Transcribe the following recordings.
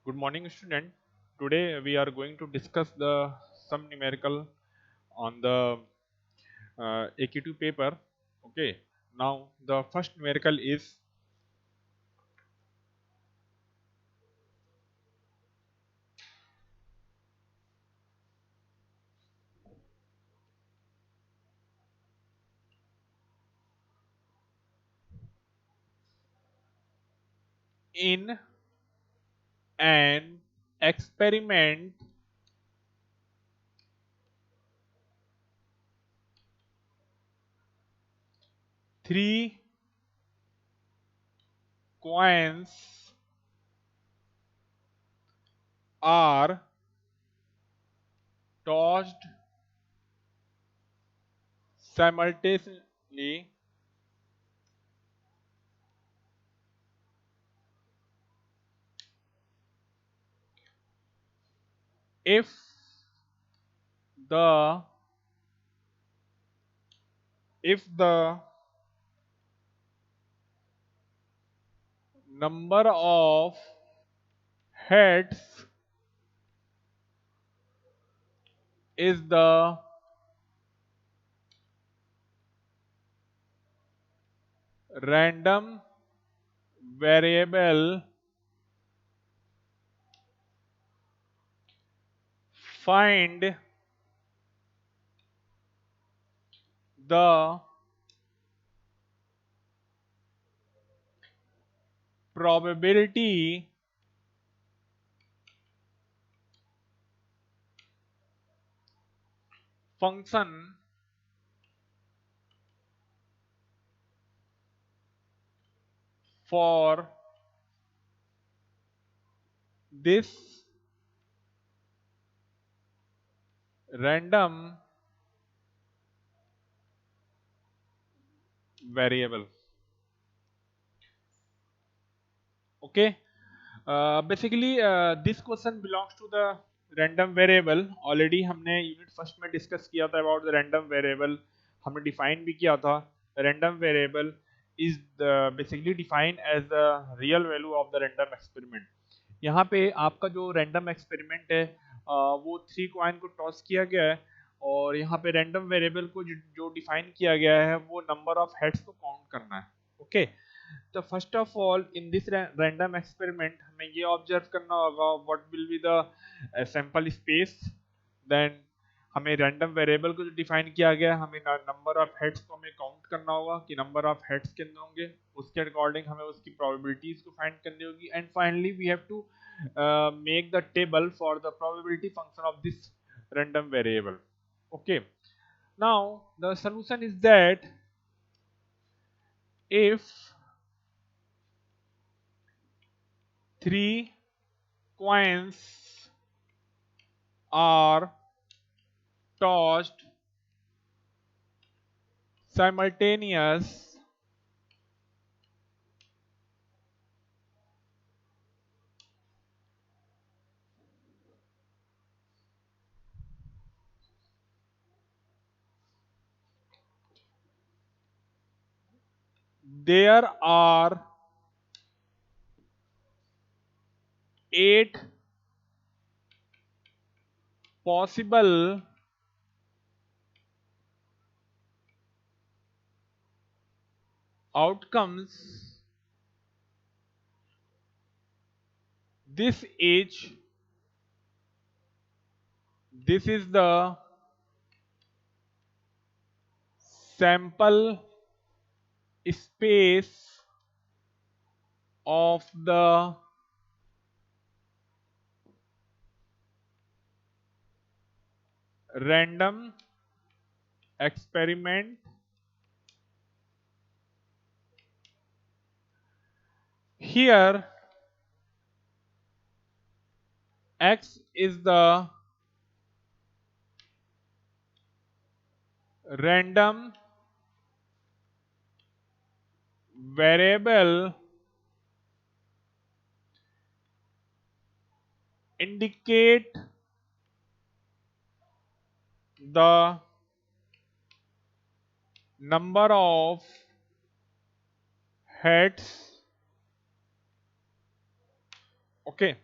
Good morning, student. Today we are going to discuss the some numerical on the AQ2 paper. Okay. Now the first numerical is in an experiment. Three coins are tossed simultaneously if the the number of heads is the random variable. Find the probability function for this random variable. Okay. Basically this question belongs to the random variable. Already हमने unit first में discuss किया था about the random variable. हमने define भी किया था. Random variable is basically define as the real value of the random experiment. यहाँ पे आपका जो रैंडम एक्सपेरिमेंट है वो थ्री कॉइन को टॉस किया गया है और यहाँ पे रैंडम वेरिएबल को जो डिफाइन किया गया है वो नंबर ऑफ हेड्स को काउंट करना है. ओके. तो first of all in this random experiment हमें ये ऑब्जर्व करना होगा what will be the sample space. Then हमें रैंडम वेरिएबल को जो डिफाइन किया गया है हमें नंबर ऑफ हेड्स को हमें काउंट करना होगा कि नंबर ऑफ हेड्स कितने होंगे. उसके अकॉर्डिंग हमें उसकी प्रोबेबिलिटीज को फाइंड करनी होगी and finally we have to make the table for the probability function of this random variable. Okay. Now the solution is that if three coins are tossed simultaneous there are eight possible outcomes. This is the sample space of the random experiment. Here x is the random variable indicate the number of heads. Okay.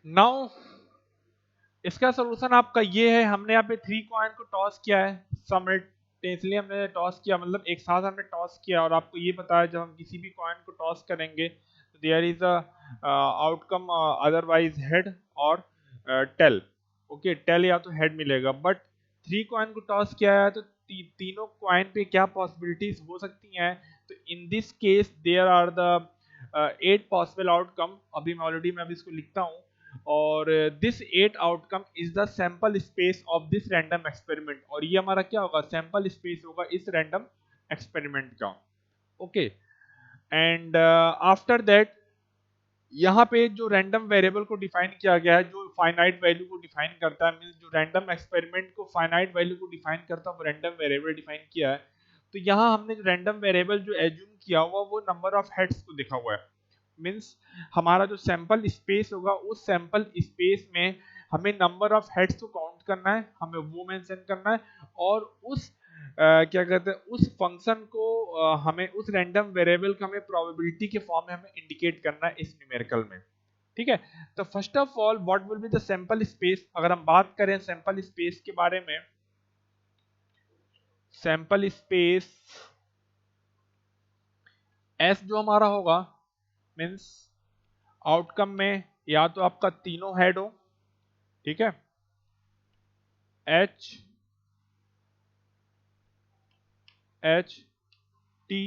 Now इसका solution आपका ये है, हमने यहाँ पे 3 coin को toss किया है समल्टेनियसली, हमने टॉस किया मतलब एक साथ हमने टॉस किया, और आपको ये बताया जब हम किसी भी कॉइन को टॉस करेंगे तो there is a outcome otherwise head और टेल। ओके, टेल या तो हेड मिलेगा, बट 3 कॉइन को टॉस किया है तो तीनों कॉइन पे क्या पॉसिबिलिटीज हो सकती हैं। तो in this case there are the 8 possible outcome. अभी मैं ऑलरेडी मैं अभी इसको लिखता हूँ, और this 8 outcome is the sample space of this random experiment, और ये हमारा क्या होगा, सैंपल स्पेस होगा इस रैंडम एक्सपेरिमेंट का। ओके, एंड आफ्टर दैट यहाँ पे जो रैंडम वेरिएबल को डिफाइन किया गया है, जो फाइनाइट वैल्यू को डिफाइन करता है, मींस जो रैंडम एक्सपेरिमेंट को फाइनाइट वैल्यू को डिफाइन करता है वो रैंडम वेरिएबल डिफाइन किया है। तो यहाँ हमने जो रैंडम वेरिएबल जो एज्यूम किया हुआ वो नंबर ऑफ हेड्स को लिखा हुआ है। मीन्स हमारा जो सैंपल स्पेस होगा उस सैंपल स्पेस में हमें नंबर ऑफ हेड्स को काउंट करना है, हमें वो मेंशन करना है, और उस क्या कहते हैं उस फंक्शन को हमें उस रैंडम वेरिएबल को हमें प्रोबेबिलिटी के फॉर्म में हमें इंडिकेट करना है इस न्यूमेरिकल में। ठीक है, तो first of all what will be the sample space. अगर हम बात करें सैंपल स्पेस के बारे में, सैंपल स्पेस एस जो हमारा होगा, मीन्स आउटकम में या तो आपका तीनों हेड हो, ठीक है, H H T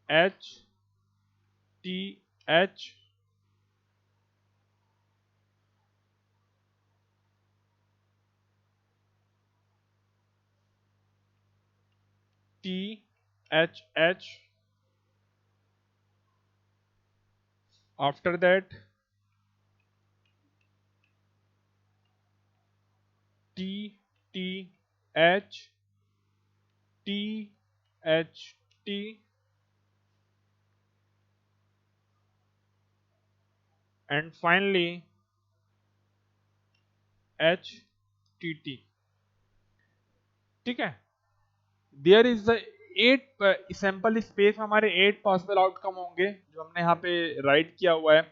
H T H T H H, after that T T H T H T and finally H T T. ठीक है, there is the 8 sample space में हमारे 8 पॉसिबल आउटकम होंगे जो हमने यहाँ पे राइट किया हुआ है।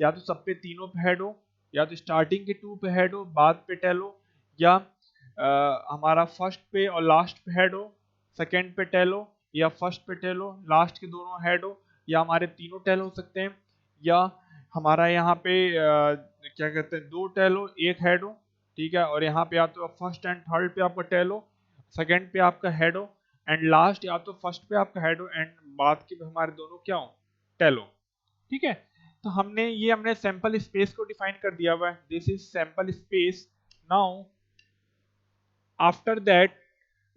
या तो सब पे तीनों पे हेड हो, या तो स्टार्टिंग के 2 पे हेड हो, बाद पे टेल हो, या हमारा फर्स्ट पे और लास्ट पे हेड हो, सेकंड पे टेल हो, या फर्स्ट पे टेल हो, लास्ट के दोनों हेड हो, या हमारे तीनों टेल हो सकते हैं, या हमारा यहाँ पे क्या कहते हैं 2 टेल हो, एक हेड हो। ठीक है, और यहाँ पे या तो फर्स्ट एंड थर्ड पे आपका टेल हो, सेकंड पे आपका हेड हो, एंड लास्ट या तो फर्स्ट पे आपका हेड हो एंड बाद के पे हमारे दोनों क्या हो, टेल हो। ठीक है, तो हमने सैंपल स्पेस को डिफाइन कर दिया हुआ है, this is sample space. Now after that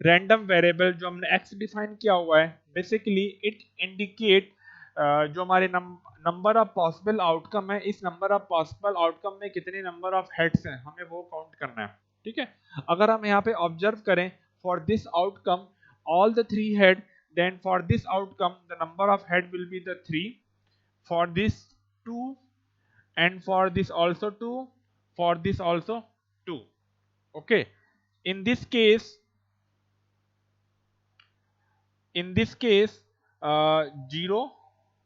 random variable जो हमने x डिफाइन किया हुआ है, बेसिकली इट इंडिकेट जो हमारे नंबर ऑफ पॉसिबल आउटकम है, इस नंबर ऑफ पॉसिबल आउटकम में कितने नंबर ऑफ हेड्स हैं हमें वो काउंट करना है। ठीक है, अगर हम यहाँ पे ऑब्जर्व करें for this outcome all the 3 head, then for this outcome the number of head will be the 3, for this 2, and for this also 2, for this also 2. Okay, in this case in this case 0,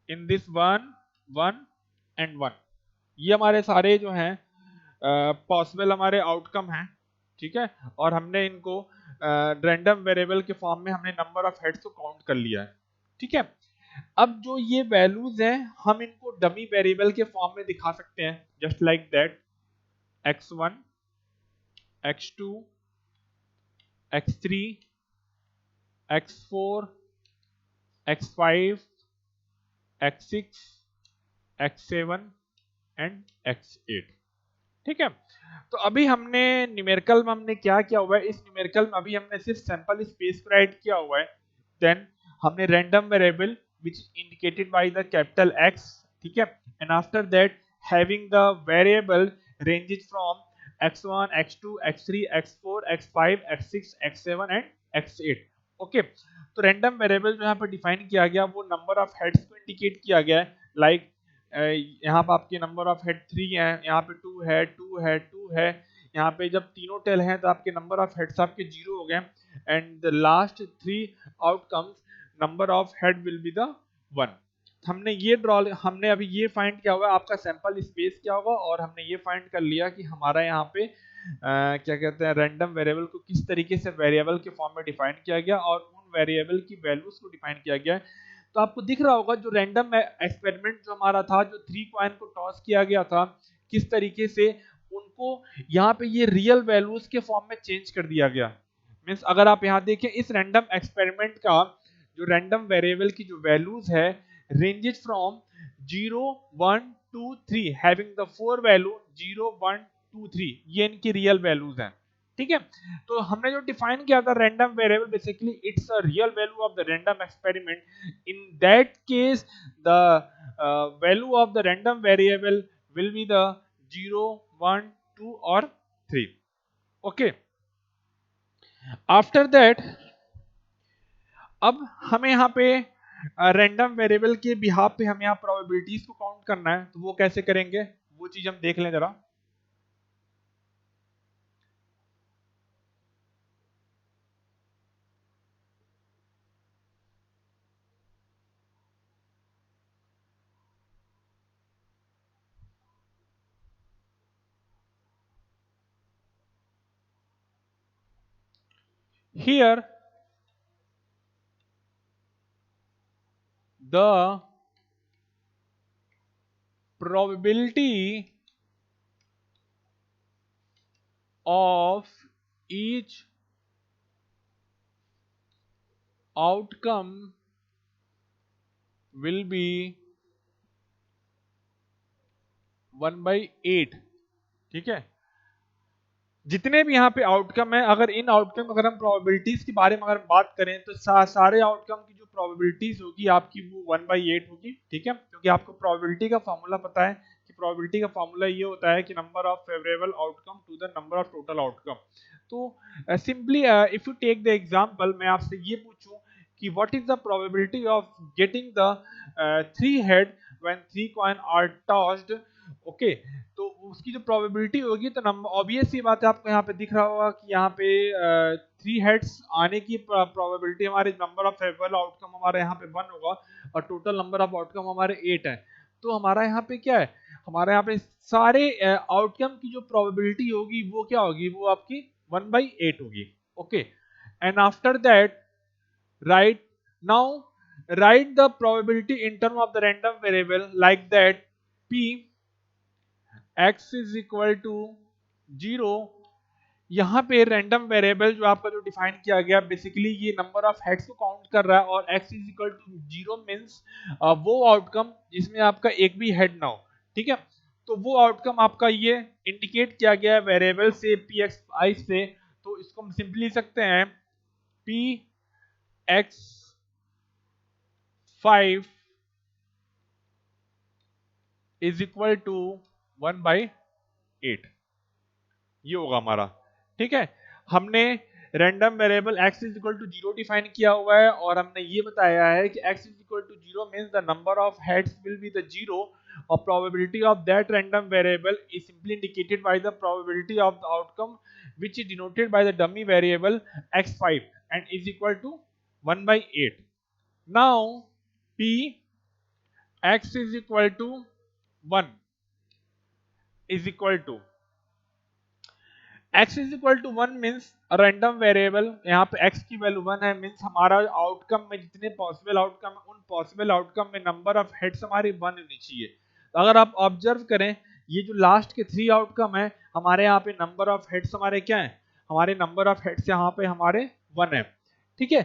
in this 1 1 and 1, ये हमारे सारे जो हैं possible हमारे outcome हैं। ठीक है, और हमने इनको रैंडम वेरिएबल के फॉर्म में हमने नंबर ऑफ हेड्स को काउंट कर लिया है। ठीक है, अब जो ये वैल्यूज हैं हम इनको डमी वेरिएबल के फॉर्म में दिखा सकते हैं, just like that x1 x2 x3 x4 x5 x6 x7 and x8। ठीक है, तो अभी हमने न्यूमेरिकल में हमने क्या किया हुआ है, इस न्यूमेरिकल में अभी हमने सिर्फ सैंपल स्पेस को राइट किया हुआ है, देन हमने random variable which indicated by the capital x। ठीक है, and after that having the variable ranges from x1 x2 x3 x4 x5 x6 x7 and x8। Okay, तो रैंडम वेरिएबल जो यहाँ पर डिफाइन किया गया वो नंबर ऑफ हेड्स को इंडिकेट किया गया है, लाइक यहाँ पर आपके नंबर ऑफ हेड 3 है, यहाँ पे 2 है 2 है 2 है, यहाँ पे जब तीनों टेल हैं तो आपके नंबर ऑफ हेड्स आपके 0 हो गए, and the last 3 outcomes number of head will be the 1। हमने अभी ये फाइंड किया हुआ है आपका सैंपल स्पेस क्या होगा, और हमने ये फाइंड कर लिया कि हमारा यहाँ पे क्या कहते हैं रैंडम वेरिएबल को किस तरीके से वेरिएबल के फॉर्म में डिफाइन किया गया और उन वेरिएबल की वैल्यूज को डिफाइन किया गया है। तो आपको दिख रहा होगा जो रैंडम एक्सपेरिमेंट जो हमारा था, जो 3 कॉइन को टॉस किया गया था, किस तरीके से उनको यहाँ पे ये रियल वैल्यूज के फॉर्म में चेंज कर दिया गया। मीन्स अगर आप यहाँ देखें इस रैंडम एक्सपेरिमेंट का जो रैंडम वेरिएबल की जो वैल्यूज है ranges from 0 1 2 3 having the 4 value 0 1 2 3, ये इनकी रियल वैल्यूज हैं। ठीक है, तो हमने जो डिफाइन किया था random variable, basically it's a real value of the random experiment. In that case the value of the random variable will be the 0 1 2 और 3। ओके, आफ्टर दैट अब हमें यहाँ पे रैंडम वेरिएबल के बिहाफ पे हमें यहाँ प्रोबेबिलिटीज को काउंट करना है, तो वो कैसे करेंगे वो चीज हम देख लें जरा। Here the probability of each outcome will be 1/8। ठीक है, जितने भी यहाँ पे आउटकम है, अगर इन आउटकम अगर हम प्रोबेबिलिटीज के बारे में अगर बात करें तो सारे आउटकम की जो प्रोबेबिलिटीज होगी आपकी वो 1/8 होगी। ठीक है, क्योंकि आपको प्रोबेबिलिटी का फॉर्मूला पता है कि प्रोबेबिलिटी का फॉर्मूला ये होता है कि number of favourable outcome to the number of total outcome. तो simply if you take the example, मैं आपसे ये पूछूं कि what is the probability of getting the 3 head when 3 coin are tossed. Okay, तो उसकी जो प्रोबेबिलिटी होगी, तो नंबर ऑब्वियस सी बात है, आपको यहाँ पे दिख रहा होगा कि यहाँ पे 3 हेड्स आने की प्रोबेबिलिटी, हमारे नंबर ऑफ फेवरेबल आउटकम हमारे यहाँ पे 1 होगा और टोटल नंबर ऑफ आउटकम हमारे 8 है। तो हमारा यहाँ पे क्या है, हमारे यहाँ पे सारे आउटकम की जो प्रोबेबिलिटी होगी वो क्या होगी, वो आपकी 1/8 होगी। Okay, and after that right now write the probability in term of the random variable like that p x is equal to 0। यहाँ पे रैंडम वेरिएबल जो आपका जो डिफाइन किया गया, बेसिकली ये नंबर ऑफ हेड्स को काउंट कर रहा है, और x is equal to 0 means वो आउटकम जिसमें आपका एक भी हेड ना हो। ठीक है, तो वो आउटकम आपका ये इंडिकेट किया गया है वेरिएबल से px से, तो इसको हम सिंपली लिख सकते हैं px5 इज इक्वल टू 1/8, ये होगा हमारा। ठीक है, हमने random variable x is equal to 0 define किया हुआ है, और हमने ये बताया है कि x is equal to 0 means the number of heads will be the 0 और probability of that random variable is simply indicated by the probability of the outcome which is denoted by the dummy variable x5 and is equal to 1/8। Now p x is equal to 1 is equal to x is equal to 1 means random variable, यहाँ पे x की value 1 है, means हमारा outcome में जितने possible outcome है उन possible outcome में नंबर ऑफ हेड्स हमारी 1 होनी चाहिए। तो अगर आप ऑब्जर्व करें, ये जो लास्ट के 3 आउटकम है, हमारे यहाँ पे नंबर ऑफ हेड्स हमारे क्या है, हमारे नंबर ऑफ हेड्स यहाँ पे हमारे 1 है। ठीक है,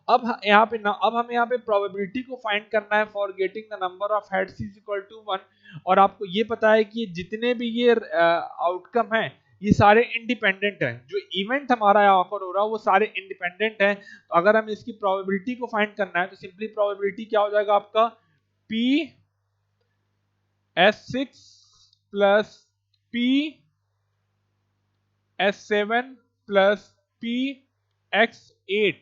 अब हमें यहाँ पे प्रोबेबिलिटी को फाइंड करना है for getting the number of heads is equal to 1, और आपको ये पता है कि जितने भी ये आउटकम है ये सारे इंडिपेंडेंट हैं, जो इवेंट हमारा यहाँ पर हो रहा है वो सारे इंडिपेंडेंट हैं। तो अगर हम इसकी प्रोबेबिलिटी को फाइंड करना है, तो सिंपली प्रोबेबिलिटी क्या हो जाएगा आपका p s6 plus p s7 plus p x8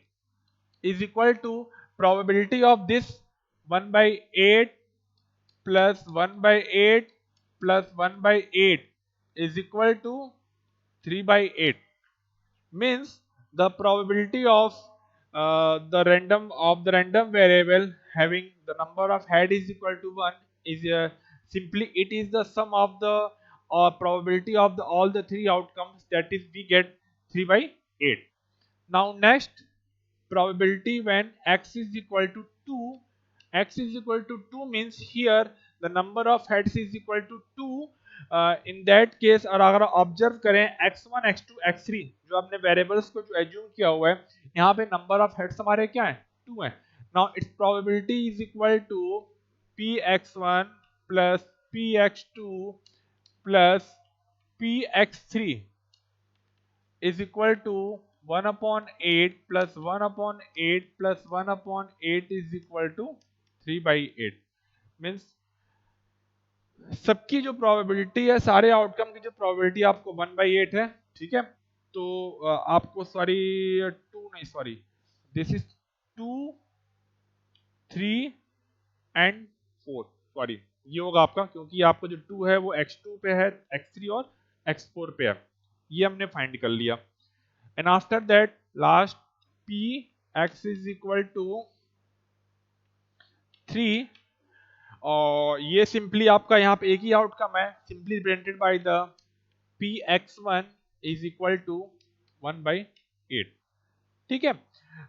is equal to probability of this 1/8 plus 1/8 plus 1/8 is equal to 3/8, means the probability of the random of the random variable having the number of head is equal to 1 is simply it is the sum of the probability of the all the three outcomes, that is we get 3 by 8. Now next, probability when x is equal to 2, x is equal to 2 means here the number of heads is equal to 2. In that case, और अगर observe करें x1 x2 x3 जो आपने variables को जो assume किया हुआ है, यहाँ पे नंबर ऑफ हेड्स हमारे क्या है, 2 है. Now its probability is equal to px1 plus px2 plus px3 is equal to 1 upon 8 plus 1 upon 8 plus 1 upon 8 is equal to 3 by 8. Means सबकी जो प्रोबेबिलिटी है, सारे आउटकम की जो प्रोबेबिलिटी आपको 1 by 8 है. ठीक है, तो आपको सॉरी 2 नहीं, sorry this is 2 3 and 4, sorry ये होगा आपका, क्योंकि आपको जो 2 है वो x2 पे है, x3 और x4 पे है. ये हमने फाइंड कर लिया. And after that last p x is equal to 3, और ये सिंपली आपका यहाँ पे एक ही आउटकम है, simply represented by the p x1 is equal to 1 by 8. ठीक है,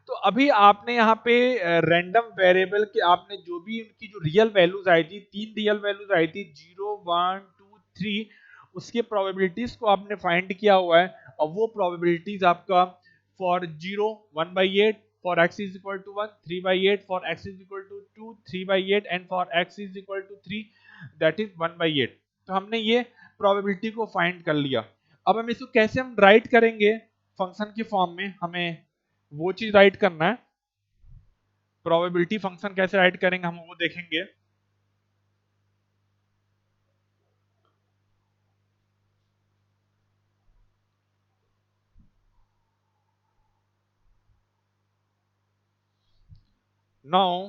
तो अभी आपने यहाँ पे रैंडम वेरिएबल के आपने जो भी उनकी जो रियल वैल्यूज आई थी, 3 रियल वैल्यूज आई थी 0 1 2 3, उसके प्रोबेबिलिटीज को आपने फाइंड किया हुआ है. और वो प्रोबेबिलिटीज आपका for 0 1 by 8, for x is equal to 1 3 by 8, for x is equal to 2 3 by 8 and for x is equal to 3 that is 1 by 8. तो हमने ये प्रोबेबिलिटी को फाइंड कर लिया. अब हम इसको कैसे हम राइट करेंगे फंक्शन के फॉर्म में, हमें वो चीज राइट करना है. प्रोबेबिलिटी फंक्शन कैसे राइट करेंगे हम वो देखेंगे. Now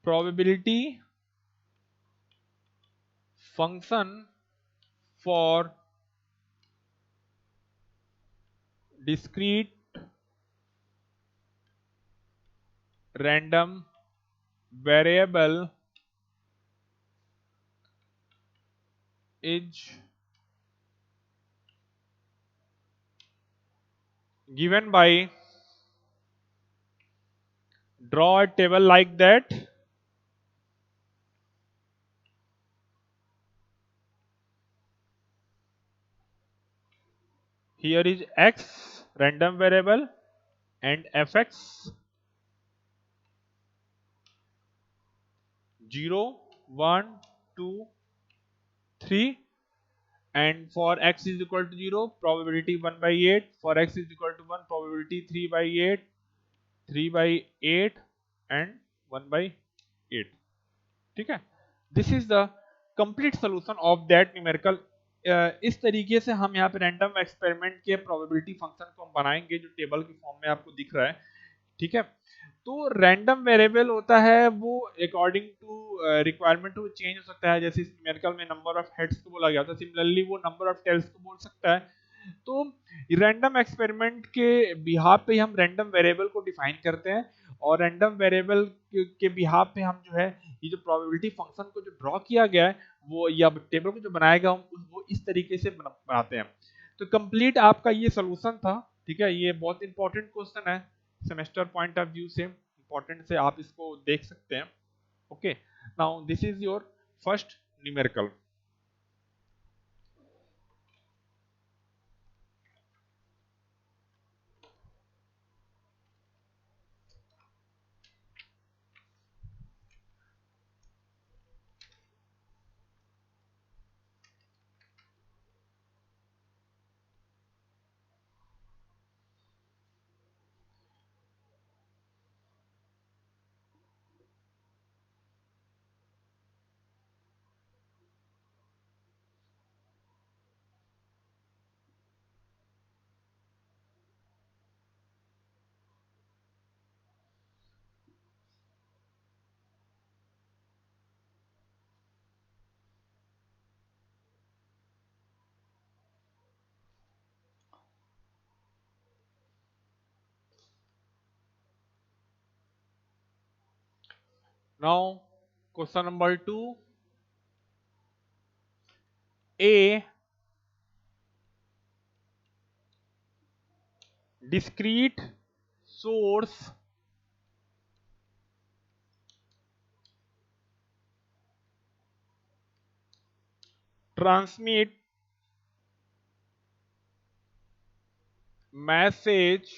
probability function for discrete random variable is given by draw a table like that. Here is x random variable and fx 0 1 2 3, and for x is equal to 0 probability 1 by 8, for x is equal to 1 probability 3 by 8 3 by 8 and 1 by 8. ठीक है, this is the complete solution of that numerical. इस तरीके से हम यहाँ पे random experiment के probability function को हम बनाएंगे जो टेबल के फॉर्म में आपको दिख रहा है. ठीक है, तो रैंडम वेरिएबल होता है वो अकॉर्डिंग टू रिक्वायरमेंट वो चेंज हो सकता है. जैसे इस न्यूमेरिकल में नंबर ऑफ हेड्स को बोला गया था, सिमिलरली वो नंबर ऑफ टेल्स को बोल सकता है. तो रैंडम एक्सपेरिमेंट के बिहाफ पे हम रैंडम वेरिएबल को डिफाइन करते हैं, और रैंडम वेरिएबल के बिहाफ पे हम जो है ये जो प्रोबेबिलिटी फंक्शन को जो ड्रॉ किया गया है वो, या टेबल को जो बनाया गया हम वो इस तरीके से बनाते हैं. तो कंप्लीट आपका ये सोल्यूशन था. ठीक है, ये बहुत इंपॉर्टेंट क्वेश्चन है सेमेस्टर पॉइंट ऑफ व्यू से, इंपॉर्टेंट से आप इसको देख सकते हैं. Okay, now this is your first numerical. Now question number 2. A discrete source transmit message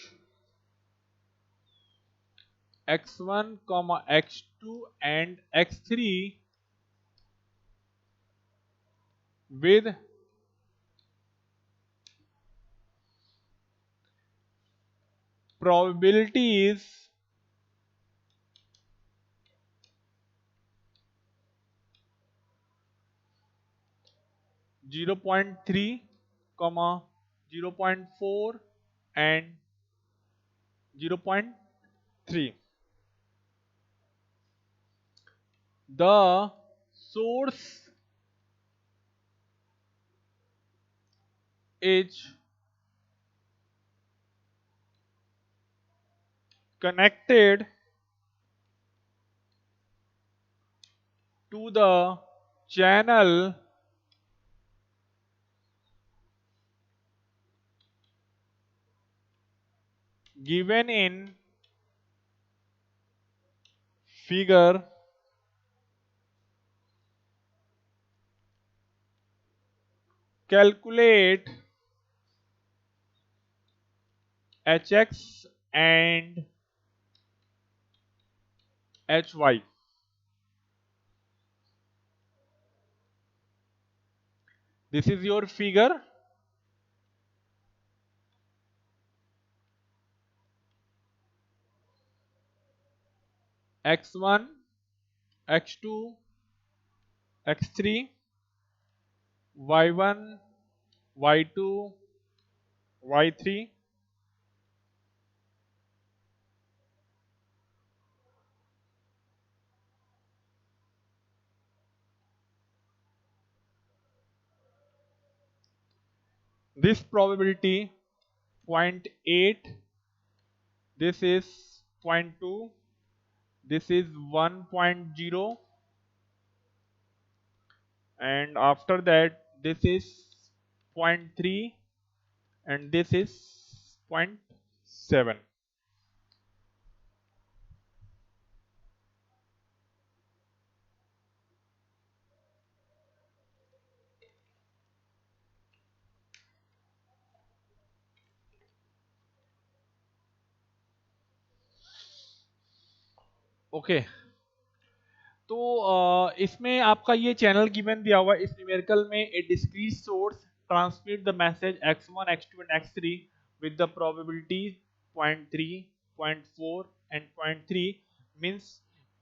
x1 comma x2 and x3 with probabilities 0.3 comma 0.4 and 0.3. The source is connected to the channel given in figure. Calculate hx and hy. This is your figure. X1, x2, x3, y1, y2, y3. This probability 0.8, this is 0.2, this is 1.0, and after that this is 0.3 and this is 0.7. Okay, तो इसमें आपका ये channel given दिया हुआ है। इस numerical में a discrete source transmit the message x1 x2 and x3 with the probability 0.3 0.4 and 0.3 means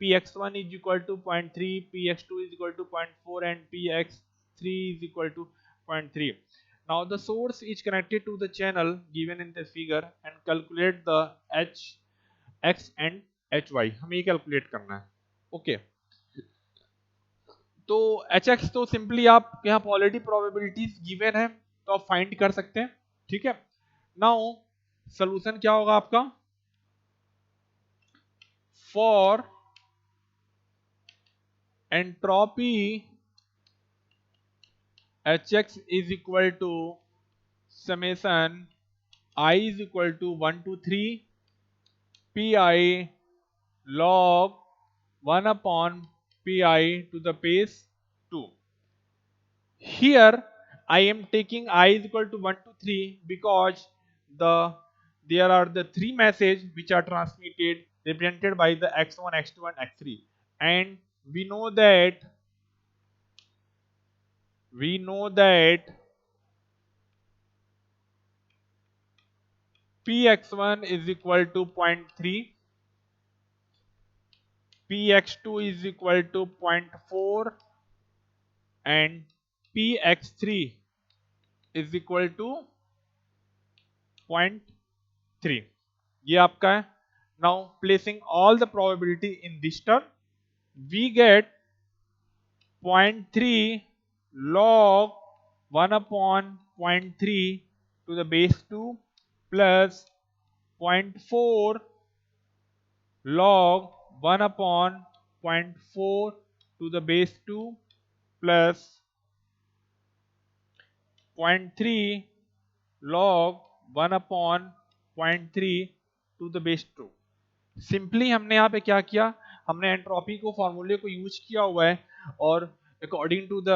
px1 is equal to 0.3, px2 is equal to 0.4 and px3 is equal to 0.3. Now the source is connected to the channel given in the figure and calculate the h x and hy. हमें ये calculate करना है। Okay, तो H x तो simply आप यहाँ already probabilities given है तो आप फाइंड कर सकते हैं। ठीक है, नाउ सोल्यूशन क्या होगा आपका? For entropy H X is equal to summation i is equal to 1 to 3 P i log 1 upon pi to the base 2. Here I am taking I is equal to 1 to 3 because there are the three messages which are transmitted represented by the x1, x2 and x3, and we know that px1 is equal to 0.3, px2 is equal to 0.4 and px3 is equal to 0.3. ये आपका है। Now placing all the probability in this term, we get 0.3 log 1 upon 0.3 to the base 2 plus 0.4 log 1 upon 0.4 to the base 2 plus 0.3 log 1 upon 0.3 to the base 2। Simply हमने यहाँ पे क्या किया, हमने entropy को फॉर्मूले को यूज किया हुआ है और according to the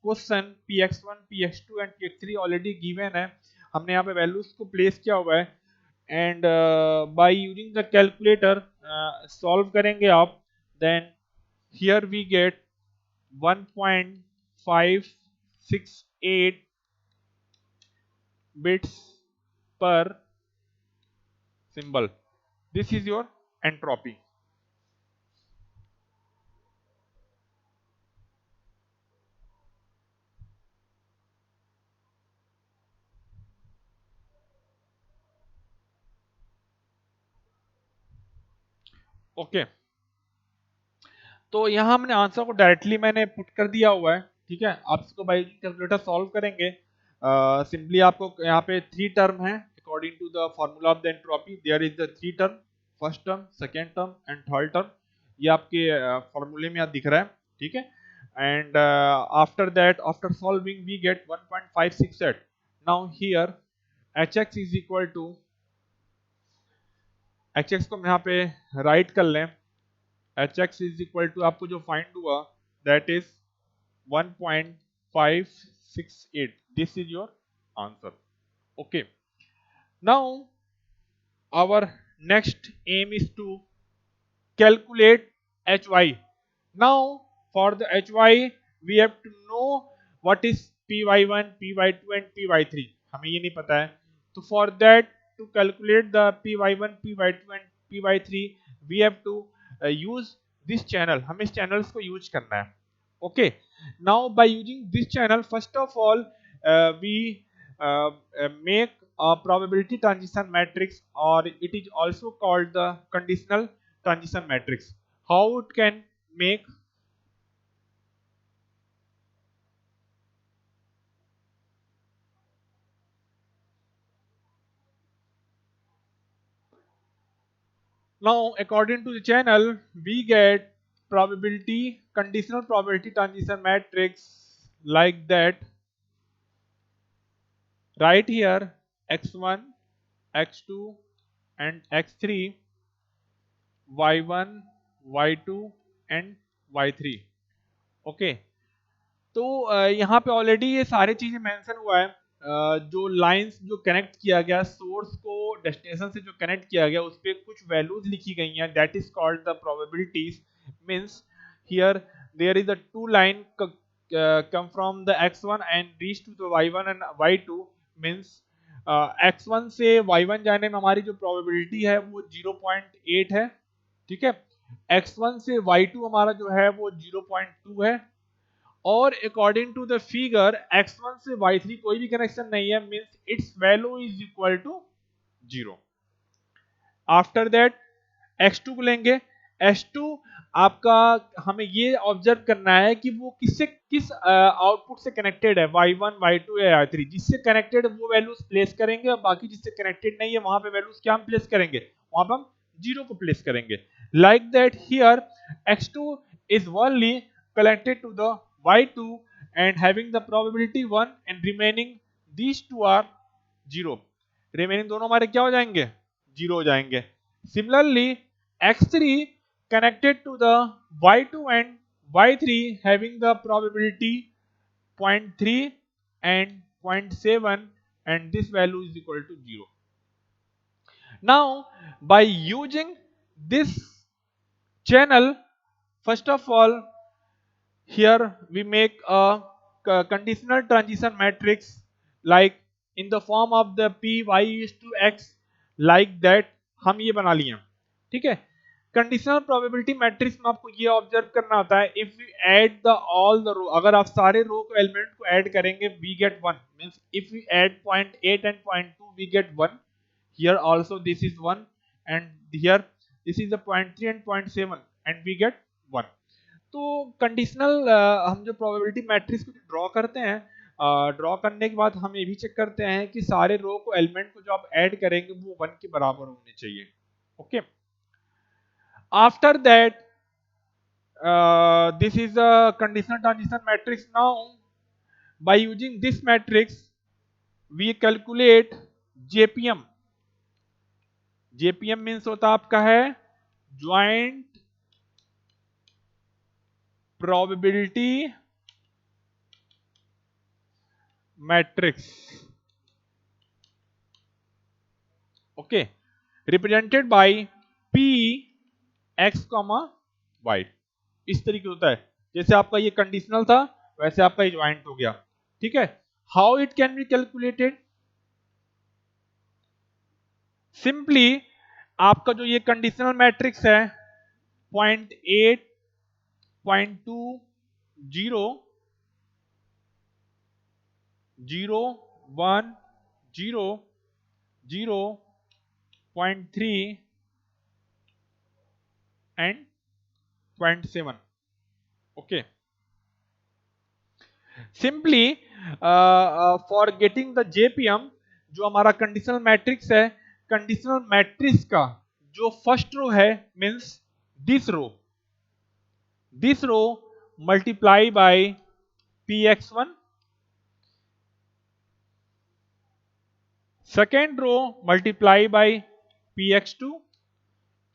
question px1 px2 and px3 already given है, हमने यहाँ पे वैल्यूज को प्लेस किया हुआ है and by using the calculator solve करेंगे आप, then here we get 1.568 bits per symbol. This is your entropy. ओके तो यहाँ हमने आंसर को डायरेक्टली मैंने पुट कर दिया हुआ है, ठीक है। आप इसको बाय कैलकुलेटर सॉल्व करेंगे, सिंपली आपको यहाँ पे 3 टर्म है according to the formula of the entropy, there is the 3 term, first term, second term and third term, ये आपके फॉर्मूले में यहाँ दिख रहा है, ठीक है। And after that, after solving we get 1.568। Now here hx is equal to, hx को हम यहाँ पे राइट कर लें, hx इज इक्वल टू आपको जो फाइंड हुआ that is 1.568। This is your answer. Okay now our next aim is to calculate hy। now for the hy we have to know what is py1 py2 and py3, हमें ये नहीं पता है, तो for that to calculate the py1 py2 and py3 we have to use this channel, हमें इस channels को use करना है। okay now by using this channel first of all we make a probability transition matrix, or it is also called the conditional transition matrix। how it can make, now according to the channel we get probability, conditional probability transition matrix like that, right here x1 x2 and x3, y1 y2 and y3। Okay तो यहाँ पे already ये सारी चीजें mention हुआ है, जो lines जो कनेक्ट किया गया सोर्स को डेस्टिनेशन से जो कनेक्ट किया गया उस पे कुछ वैल्यूज लिखी गई हैं, that is called the probabilities. Means here there is a two line come from the x1 and reach to the y1 and y2, means x1 से y1 जाने में हमारी जो प्रोबेबिलिटी है वो 0.8 है, ठीक है। x1 से y2 हमारा जो है वो 0.2 है, और according to the figure x1 से y3 कोई भी कनेक्शन नहीं है, means its value is equal to 0। After that x2 को लेंगे, x2 आपका हमें ये ऑब्जर्व करना है कि वो किस आउटपुट से कनेक्टेड है, y1 y2 या y3, जिससे कनेक्टेड वो वैल्यूज प्लेस करेंगे और बाकी जिससे कनेक्टेड नहीं है वहां पे वैल्यूज क्या हम प्लेस करेंगे, वहां पे हम 0 को प्लेस करेंगे। Like that here x2 is only connected to the y2 and having the probability 1 and remaining these two are 0, remaining दोनों हमारे क्या हो जाएंगे, 0 हो जाएंगे। Similarly x3 connected to the y2 and y3 having the probability 0.3 and 0.7 and this value is equal to 0। now by using this channel, first of all here we make a conditional transition matrix like in the form of the p y is to x, like that हम ये बना लिए, ठीक है। Conditional probability matrix में आपको ये observe करना होता है, if you add the all the row, अगर आप सारे रो को एलिमेंट को ऐड करेंगे we get 1, means if you add 0.8 and 0.2 we get 1, here also this is 1 and here this is the 0.3 and 0.7 and we get 1। तो conditional हम जो probability matrix को ड्रॉ करते हैं, ड्रॉ करने के बाद हम ये भी चेक करते हैं कि सारे रो को एलिमेंट को जो आप ऐड करेंगे वो 1 के बराबर होने चाहिए। Okay after that This is a conditional transition matrix. Now, by using this matrix, we calculate JPM. JPM means होता आपका है joint probability matrix. Okay, represented by P X, Y. इस तरीके होता है. जैसे आपका ये कंडीशनल था वैसे आपका ये ज्वाइंट हो गया. ठीक है. How it can be calculated? Simply आपका जो ये कंडीशनल मैट्रिक्स है 0.8, 0.2, 0, 0, 1, 0, 0, 0.3 and 0.7. Okay. Simply for getting the JPM, जो हमारा कंडीशनल मैट्रिक्स है, कंडीशनल मैट्रिक्स का जो फर्स्ट रो है means this row multiply by px1, second row multiply by px2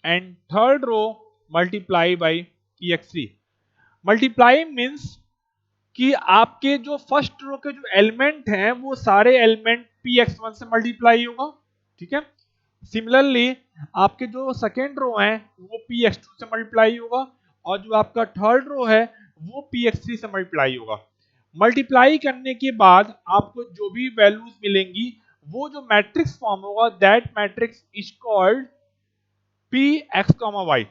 and third row multiply by px3. multiply means कि आपके जो first रो के जो एलिमेंट हैं वो सारे एलिमेंट px1 से मल्टीप्लाई होगा. ठीक है. सिमिलरली आपके जो सेकेंड रो हैं वो px2 से मल्टीप्लाई होगा और जो आपका थर्ड रो है वो px3 से मल्टीप्लाई होगा. मल्टीप्लाई करने के बाद आपको जो भी वैल्यूज मिलेंगी वो जो मैट्रिक्स फॉर्म होगा that matrix is called px, y.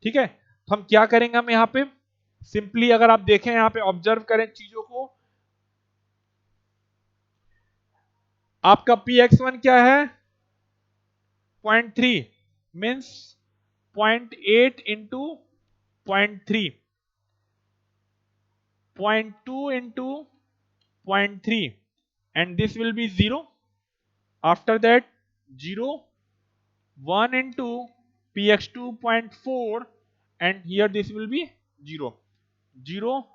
ठीक है. तो हम क्या करेंगे, हम यहाँ पे सिंपली अगर आप देखें यहाँ पे ऑब्जर्व करें चीजों को, आपका px1 क्या है 0.3 means 0.8 into 0.3, 0.2 into 0.3 and this will be 0. After that 0, 1 into px2 0.4 and here this will be 0. 0,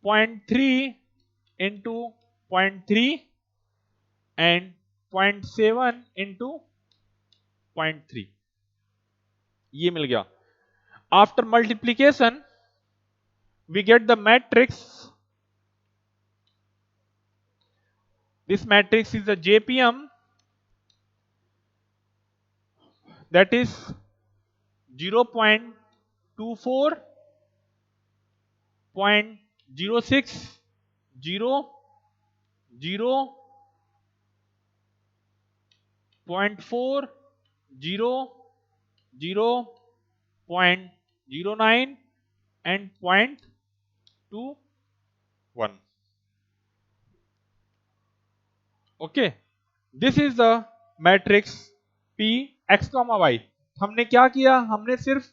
0.3 into 0.3 and 0.7 into 0.3. ये मिल गया. After multiplication we get the matrix. This matrix is a JPM that is 0.24, 0.06, 0, 0, 0.4, 0, 0, 0.09 and 0.21. Okay, this is the matrix P X, Y. हमने क्या किया, हमने सिर्फ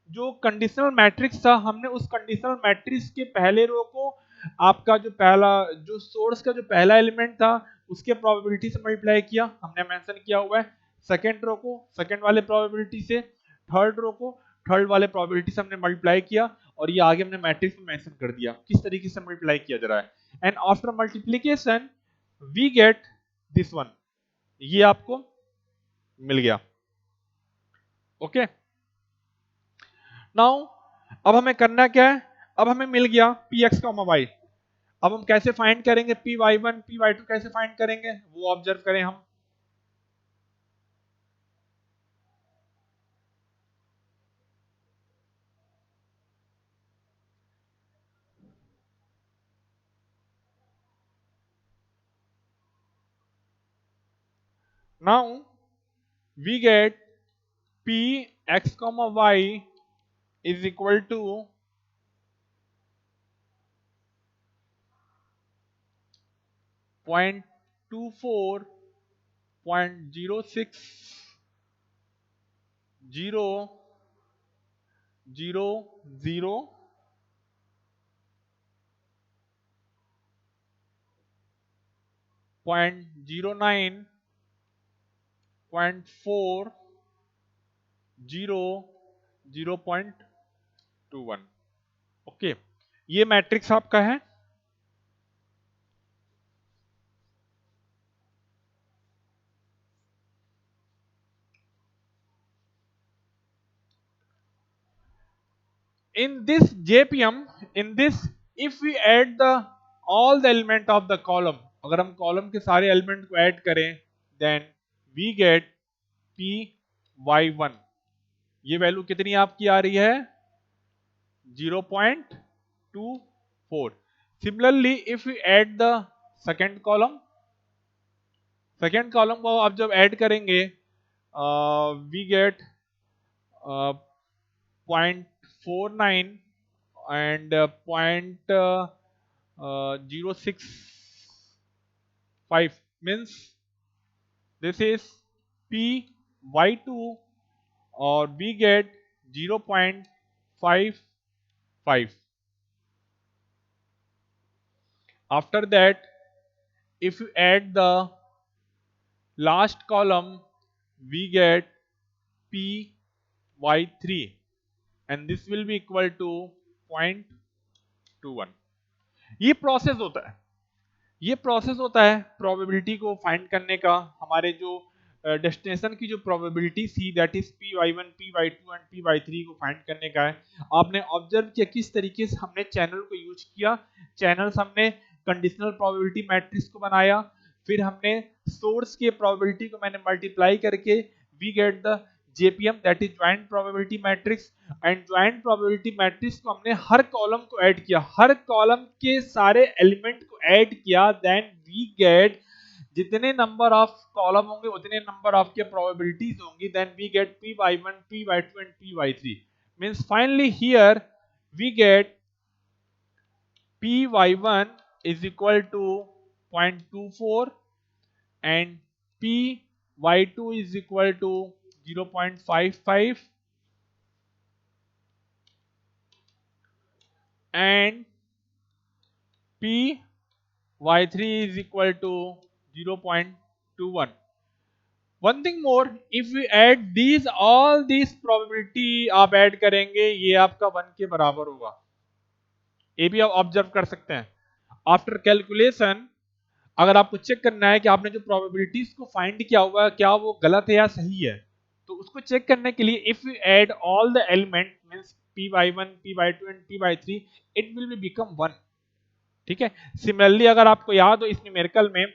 जो conditional matrix था हमने उस कंडीशनल मैट्रिक्स के पहले रो को आपका जो पहला जो सोर्स का जो पहला एलिमेंट था उसके प्रोबेबिलिटी से मल्टीप्लाई किया. हमने मेंशन किया हुआ है सेकंड रो को सेकंड वाले प्रोबेबिलिटी से, थर्ड रो को थर्ड वाले प्रोबेबिलिटी से हमने मल्टीप्लाई किया और ये आगे हमने मैट्रिक्स में मेंशन कर दिया किस तरीके से मल्टीप्लाई किया जा रहा है. And after multiplication we get this one. ये आपको मिल गया. ओके. नाउ अब हमें करना क्या है, अब हमें मिल गया px, y. अब हम कैसे फाइंड करेंगे py1, py2 कैसे फाइंड करेंगे वो ऑब्जर्व करें हम. Now we get px, y is equal to 0.24, 0.06, 0, 0, 0, 0.09, 0.4, 0, 0.21. Two one. Okay, ये मैट्रिक्स आपका है। In this JPM, in this, if we add the all the element of the column, अगर हम कॉलम के सारे एलिमेंट को ऐड करें, then we get py1। ये वैल्यू कितनी आपकी आ रही है? 0.24। Similarly, if we add the second column, second column को आप जब ऐड करेंगे, we gate 0.49 and 0.065, means this is py2, or we get 0.55. After that, if you add the last column, we get py3, and this will be equal to 0.21। ये process होता है, ये process होता है प्रोबेबिलिटी को find करने का। हमारे जो डेस्टिनेशन की जो प्रोबेबिलिटी थी, that is py1, py2 and py3 को फाइंड करने का है। आपने ऑब्जर्व किया किस तरीके से हमने चैनल को यूज किया। चैनल्स हमने कंडीशनल प्रोबेबिलिटी मैट्रिक्स को बनाया, फिर हमने सोर्स के प्रोबेबिलिटी को मैंने मल्टीप्लाई करके we get the JPM, that is joint probability matrix. And joint probability matrix को हमने हर कॉलम को ऐड किया, हर कॉलम के सारे एलिमेंट को ऐड किया, देन वी गेट जितने नंबर ऑफ कॉलम होंगे उतने नंबर ऑफ के प्रोबेबिलिटीज होंगी, then we get py1, py2 and py3। Means finally here we get py1 is equal to 0.24 and py2 is equal to 0.55 and py3 is equal to 0.21। One thing more, if we add these all these probability आप add करेंगे, ये आपका 1 के बराबर होगा। ये भी आप ऑब्जर्व कर सकते हैं। आफ्टर कैलकुलेशन, अगर आपको चेक करना है कि आपने जो प्रोबेबिलिटीज को फाइंड किया हुआ है क्या वो गलत है या सही है, तो उसको चेक करने के लिए if you add all the element means py1, py2 and py3, it will be become 1। ठीक है। सिमिलरली अगर आपको याद हो इस न्यूमेरिकल में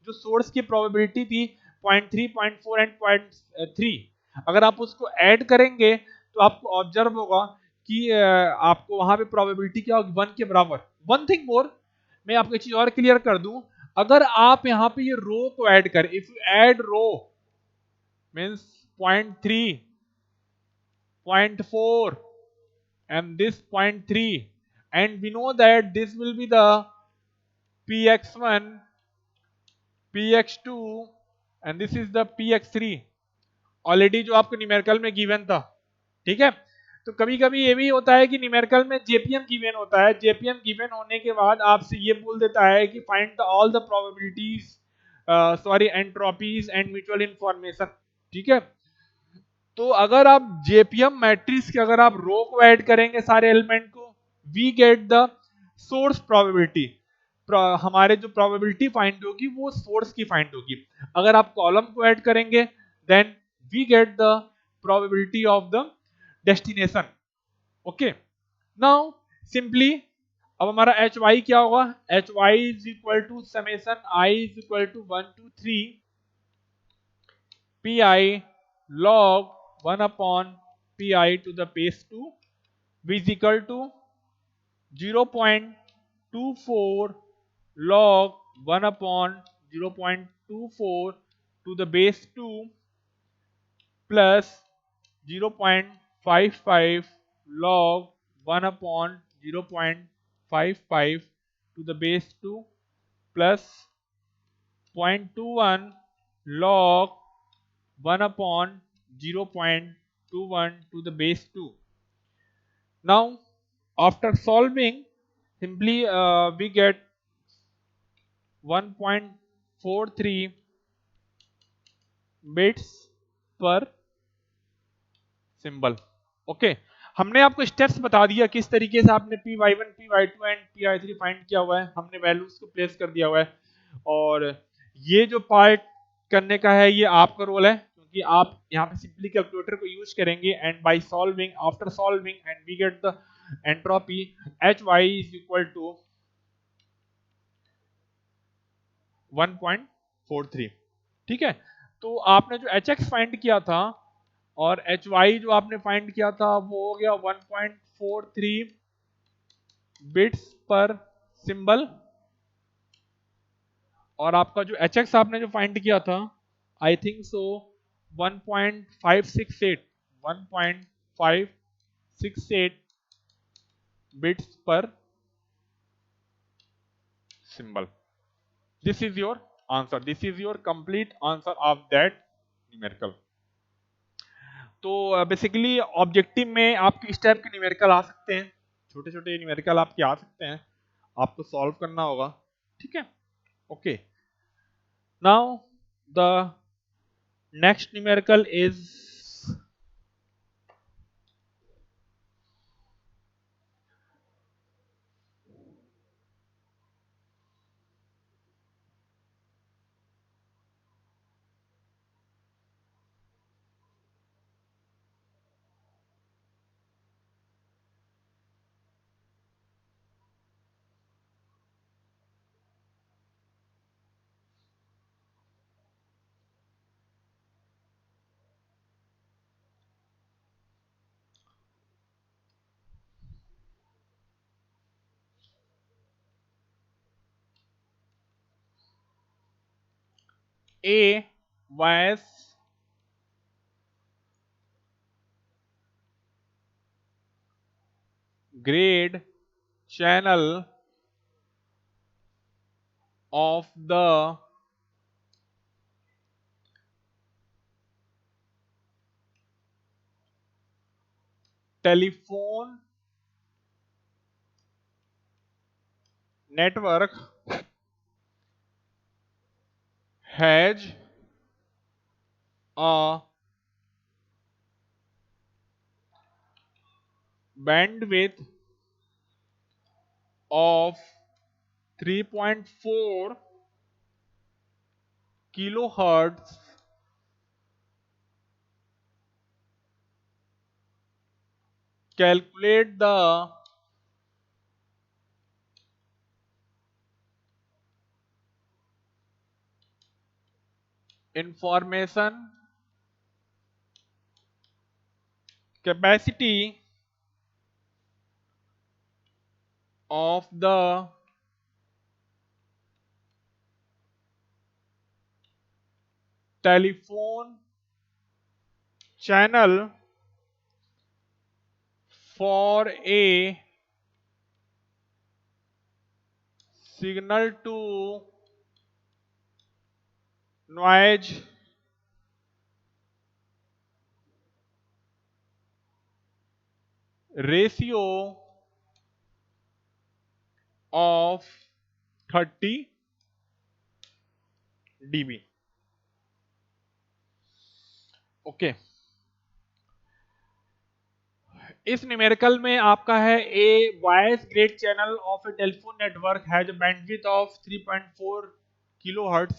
जो सोर्स की प्रोबेबिलिटी थी 0.3, 0.4 एंड 0.3, अगर आप उसको ऐड करेंगे तो आपको ऑब्जर्व होगा कि आपको वहां पे प्रोबेबिलिटी क्या होगी? 1 के बराबर। वन थिंग मोर, मैं आपको एक चीज और क्लियर कर दूं, अगर आप यहाँ पे ये रो को ऐड करें, if you add row means 0.3, 0.4 and this 0.3, and we know that this will be the px1, px2 and this is the px3, already जो आपको न्यूमेरिकल में गिवन था। ठीक है। तो कभी कभी ये भी होता है कि न्यूमेरिकल में JPM गिवन होता है, JPM गिवन होने के बाद आपसे ये बोल देता है कि find all the probabilities, sorry entropies and mutual information. ठीक है। तो अगर आप JPM मैट्रिक्स के अगर आप रो को ऐड करेंगे सारे एलिमेंट को, we get the source probability. हमारे जो प्रोबेबिलिटी फाइंड होगी वो सोर्स की फाइंड होगी। अगर आप कॉलम को ऐड करेंगे then we get the probability of the destination. Okay, now simply अब हमारा HY क्या होगा? HY is equal to summation I is equal to 1 to 3 pi log 1 upon pi to the base 2 is equal to 0.24 log 1 upon 0.24 to the base 2 plus 0.55 log 1 upon 0.55 to the base 2 plus 0.21 log 1 upon 0.21 to the base 2. Now, after solving, simply we get 1.43 bits per symbol. Okay. हमने आपको steps बता दिया किस तरीके से आपने py1 py2 and py3 find किया हुआ है, हमने वैल्यूज को प्लेस कर दिया हुआ है। और ये जो पार्ट करने का है ये आपका रोल है, क्योंकि आप यहाँ पे सिंपली कैलकुलेटर को यूज करेंगे and by solving, after solving and we get the entropy Hy is equal to 1.43। ठीक है, तो आपने जो Hx फाइंड किया था और Hy जो आपने फाइंड किया था वो हो गया 1.43 बिट्स पर सिंबल, और आपका जो Hx आपने जो फाइंड किया था आई थिंक सो 1.568 बिट्स पर symbol. This is your answer, this is your complete answer of that numerical. तो बेसिकली ऑब्जेक्टिव में आपके इस टाइप के न्यूमेरिकल आ सकते हैं, छोटे छोटे न्यूमेरिकल आपके आ सकते हैं, आपको सॉल्व करना होगा। ठीक है, okay. Now the next numerical is A was grade channel of the telephone network has a bandwidth of 3.4 kilohertz. Calculate the information capacity of the telephone channel for a signal to noise ratio of 30 dB। Okay, इस numerical में आपका है a voice grade channel of a telephone network has a bandwidth of 3.4 kilohertz.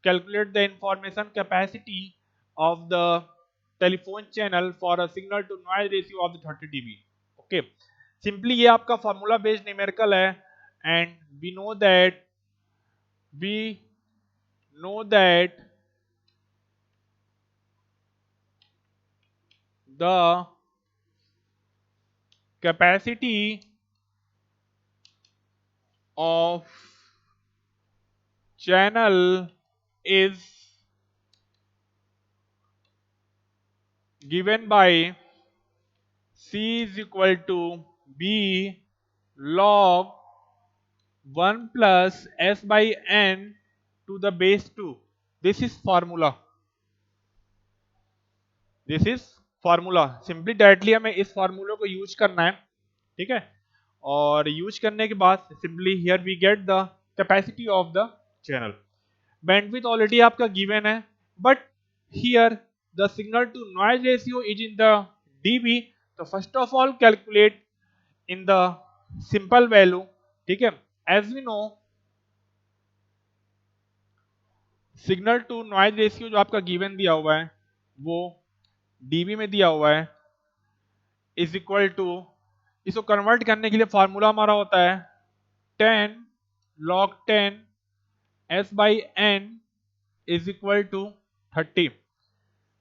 Calculate the information capacity of the telephone channel for a signal to noise ratio of the 30 dB। Okay, simply ये आपका formula based numerical है and we know that the capacity of channel is given by C is equal to B log 1 plus S by N to the base 2। This is formula, this is formula. Simply directly हमें इस फार्मूले को use करना है। ठीक है, और use करने के बाद simply here we get the capacity of the channel. Bandwidth already आपका गिवन है, but here the signal to noise ratio is in the dB, तो first of all calculate in the simple value, ठीक है। As we know signal to noise ratio जो आपका given दिया हुआ है वो डीबी में दिया हुआ है, इज इक्वल टू, इसको कन्वर्ट करने के लिए फॉर्मूला हमारा होता है 10 log 10 s by n is equal to 30.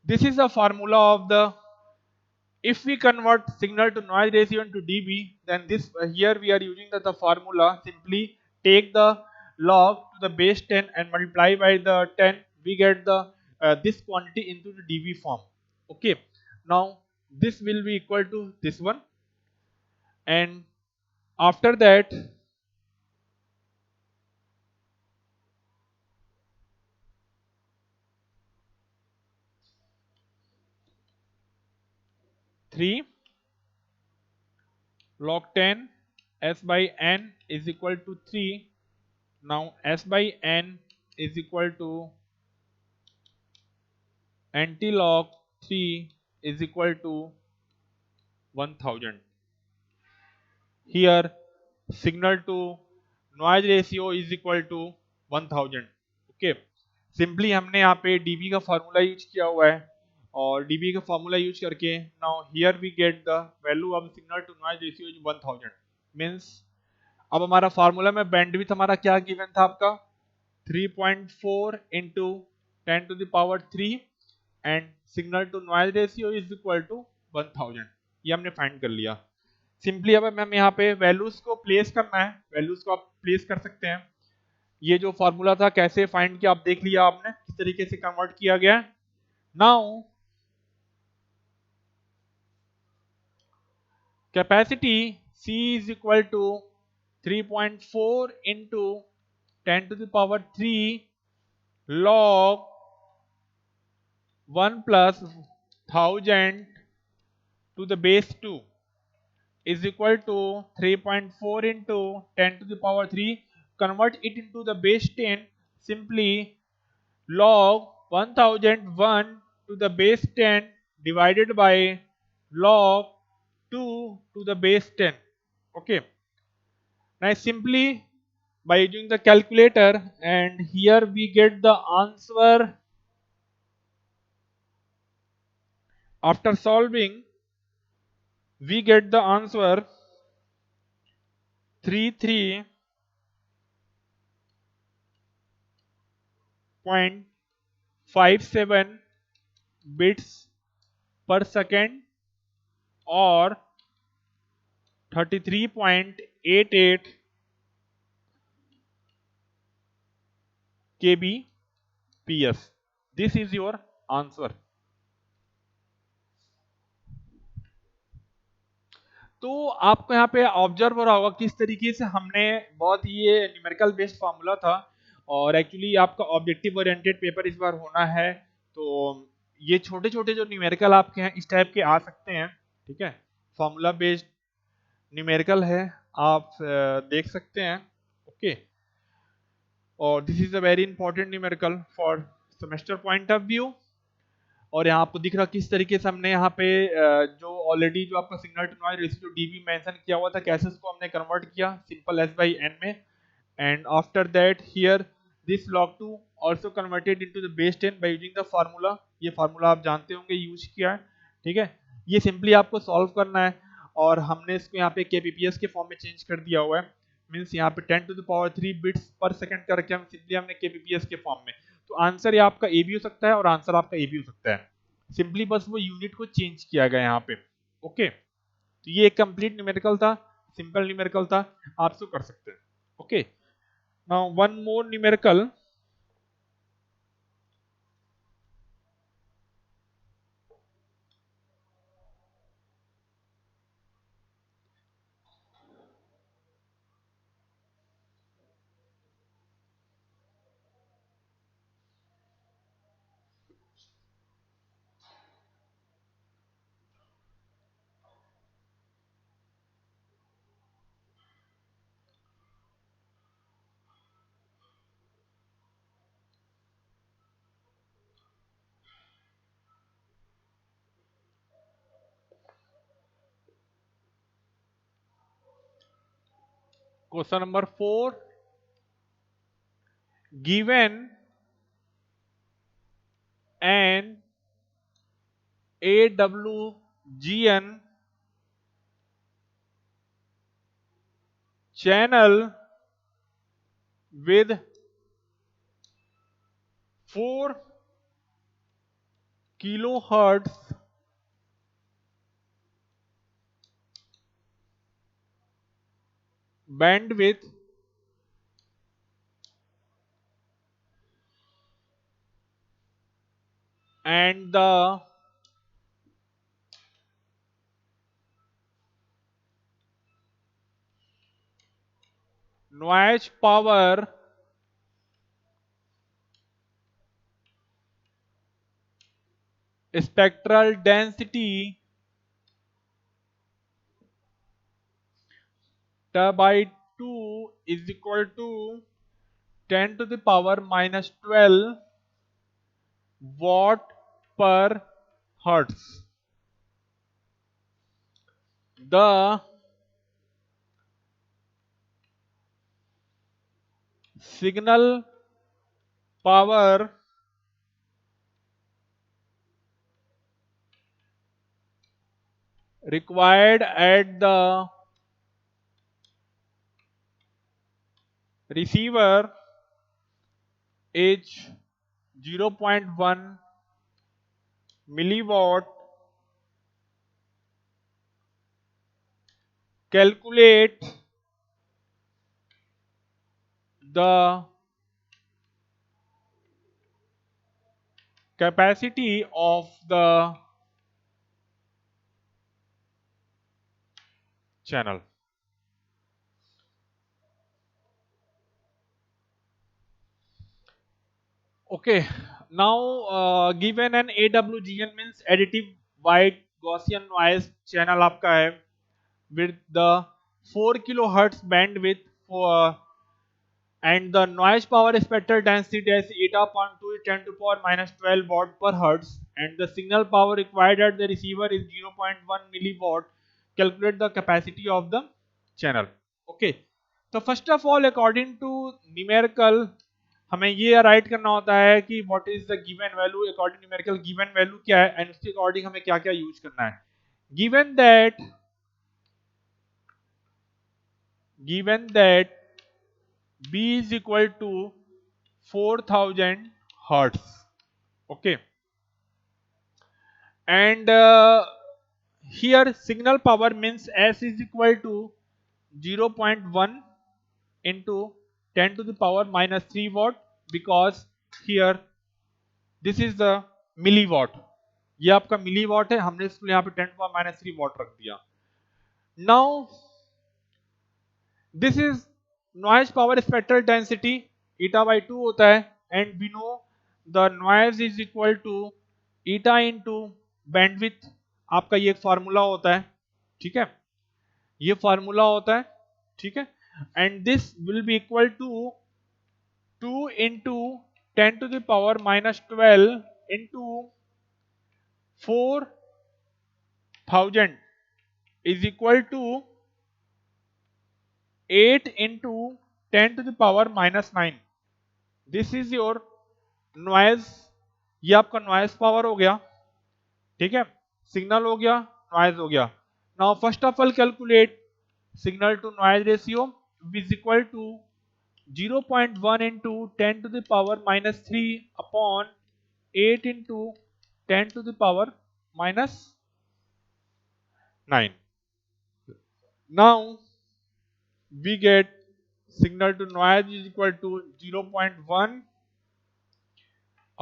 This is the formula of the, if we convert signal to noise ratio into dB, then this here we are using the formula. Simply take the log to the base 10 and multiply by the 10. We get the this quantity into the dB form. Okay. Now this will be equal to this one, and after that 3 log 10 s by n is equal to 3. Now s by n is equal to nt log 3 is equal to 1000. Here signal to noise ratio is equal to 1000. Okay, simply हमने यहाँ पे dB का formula use किया हुआ है, और dB का formula use करके now here we get the value of signal to noise ratio is 1000. Means अब हमारा फार्मूला में बैंडविड्थ हमारा क्या गिवन था आपका 3.4 into 10 to the power 3 and signal to noise ratio is equal to 1000. ये हमने फाइंड कर लिया. सिंपली अब हमें यहाँ पे वैल्यूज को प्लेस करना है, वैल्यूज को आप प्लेस कर सकते हैं. ये जो फॉर्मूला था कैसे फाइंड किया आप देख लिया आपने, किस तरीके से कन्वर्ट किया गया. Now capacity C is equal to 3.4 into 10 to the power 3 log 1 plus 1000 to the base 2 is equal to 3.4 into 10 to the power 3. Convert it into the base 10. Simply log 1001 to the base 10 divided by log 2 to the base 10. Okay. Now simply by using the calculator, and here we get the answer after solving. We get the answer 33.57 bits per second or 33.88 kbps. This is your answer. तो आपको यहाँ पे observe हो रहा होगा किस तरीके से हमने बहुत ही ये न्यूमेरिकल बेस्ड फार्मूला था, और एक्चुअली आपका ऑब्जेक्टिव ओरिएंटेड पेपर इस बार होना है, तो ये छोटे छोटे जो न्यूमेरिकल आपके हैं इस टाइप के आ सकते हैं. ठीक है, फार्मूला बेस्ड न्यूमेरिकल है, आप देख सकते हैं. ओके, और this is a very important numerical for semester point of view. और यहाँ आपको दिख रहा किस तरीके से हमने यहाँ पे जो ऑलरेडी जो आपका signal to noise ratio DB mention किया हुआ था, कैसे उसको हमने कन्वर्ट किया सिंपल एस बाई एन में. And after that here this log 2 also converted into the base 10 by using the formula. ये फार्मूला आप जानते होंगे, यूज किया है. ठीक है, ये सिंपली आपको सॉल्व करना है, और हमने इसको यहाँ पे kbps के फॉर्म में चेंज कर दिया हुआ है. मीन्स यहाँ पे 10 to the power 3 बिट्स पर सेकंड करके हम सिंपली हमने kbps के फॉर्म में. तो आंसर ये आपका ए भी हो सकता है और आंसर आपका ए भी हो सकता है, सिंपली बस वो यूनिट को चेंज किया गया यहाँ पे. ओके, तो ये एक कंप्लीट न्यूमेरिकल था, सिंपल न्यूमेरिकल था, आप इसको कर सकते हैं. Okay, now one more numerical. Question number 4, given an AWGN channel with 4 kilohertz bandwidth and the noise power spectral density by 2 is equal to 10 to the power minus 12 watt per hertz. The signal power required at the receiver is 0.1 milliwatt. Calculate the capacity of the channel. Okay, now given an AWGN means additive wide Gaussian noise channel आपका है with the 4 kilohertz bandwidth for and the noise power spectral density is eta upon 2 is 10 to power minus 12 watt per hertz and the signal power required at the receiver is 0.1 milliwatt. Calculate the capacity of the channel. Okay, so first of all according to numerical हमें ये right करना होता है कि what is the given value according numerical given value क्या है and उसके according हमें क्या क्या यूज करना है. Given that B is equal to 4000 hertz. Okay, and here signal power means S is equal to 0.1 into 10 to the power minus 3 watt because here this is the milliwatt. ये आपका milliwatt है, हमने इसको यहाँ पे 10 to the power minus 3 watt रख दिया. Now this is noise power spectral density eta by 2 होता है and we know the noise is equal to eta into bandwidth. आपका ये फार्मूला होता है, ठीक है, ये फार्मूला होता है, ठीक है, and this will be equal to 2 into 10 to the power minus 12 into 4000 is equal to 8 into 10 to the power minus 9. This is your noise. ये आपका नॉइज पावर हो गया, ठीक है, सिग्नल हो गया, नॉइज हो गया. Now first of all calculate signal to noise ratio is equal to 0.1 into 10 to the power minus 3 upon 8 into 10 to the power minus 9. Now we get signal to noise is equal to 0.1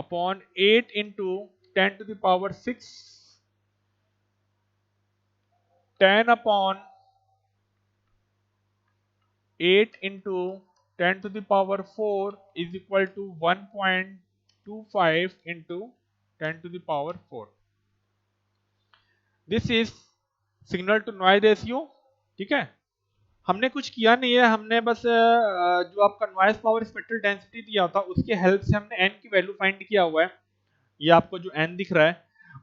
upon 8 into 10 to the power 6, 10 upon 8 into 10 to the power 4 is equal to 1.25 into 10 to the power 4. This is signal to noise ratio. ठीक है, हमने कुछ किया नहीं है, हमने बस जो आपका नॉइज पावर स्पेक्ट्रल डेंसिटी दिया था उसके हेल्प से हमने n की वैल्यू फाइंड किया हुआ है. ये आपको जो n दिख रहा है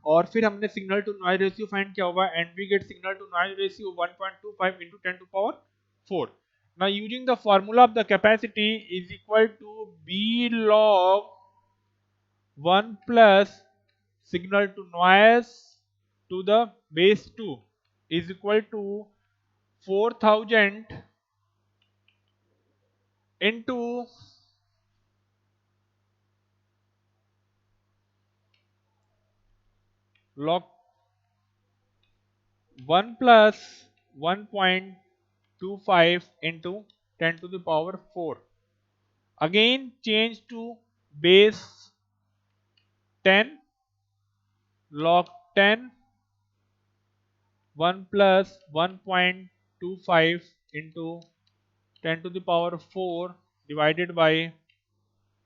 और फिर हमने signal to noise ratio find किया हुआ है and we get signal to noise ratio 1.25 into 10 to power 4. Now using the formula of the capacity is equal to B log 1 plus signal to noise to the base 2 is equal to 4000 into log 1 plus 1.25 into 10 to the power 4. Again change to base 10 log 10 1 plus 1.25 into 10 to the power 4 divided by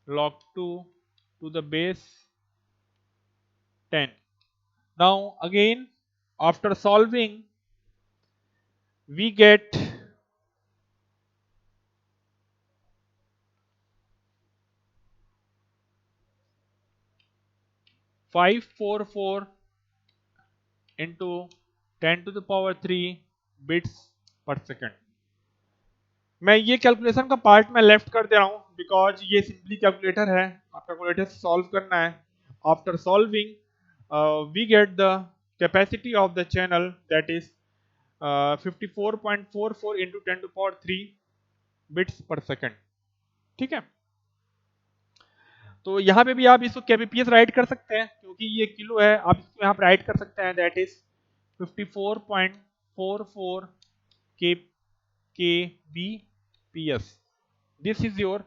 log 2 to the base 10. Now again after solving we get 544 into 10 to the power 3 bits per second. मैं ये calculation का part में left कर दे रहा हूँ because ये simply calculator है, आप कैलकुलेटर से सॉल्व करना है. After solving we get the capacity of the channel that is 54.44 into 10 to power 3 bits per second. ठीक है, तो यहाँ पे भी आप इसको kbps राइट कर सकते हैं क्योंकि ये किलो है, आप इसको यहाँ पे राइट कर सकते हैं दैट इज 54.44 के kbps. This is your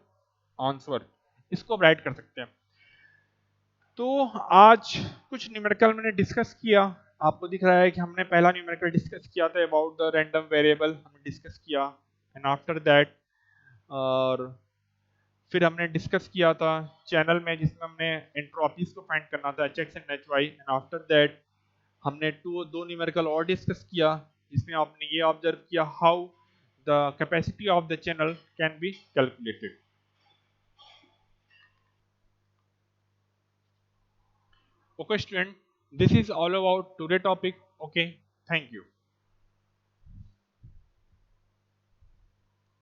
answer, इसको आप राइट कर सकते हैं. तो आज कुछ न्यूमेरिकल मैंने डिस्कस किया, आपको दिख रहा है कि हमने पहला न्यूमेरिकल डिस्कस किया था अबाउट द रैंडम वेरिएबल, हमने डिस्कस किया. एंड आफ्टर दैट और फिर हमने डिस्कस किया था चैनल में जिसमें हमने एंट्रोपीज को फाइंड करना था HX and HY. And after that हमने दो न्यूमेरिकल और डिस्कस किया जिसमें आपने ये ऑब्जर्व किया how the capacity of the channel can be calculated. Okay student, this is all about today topic. Okay, thank you.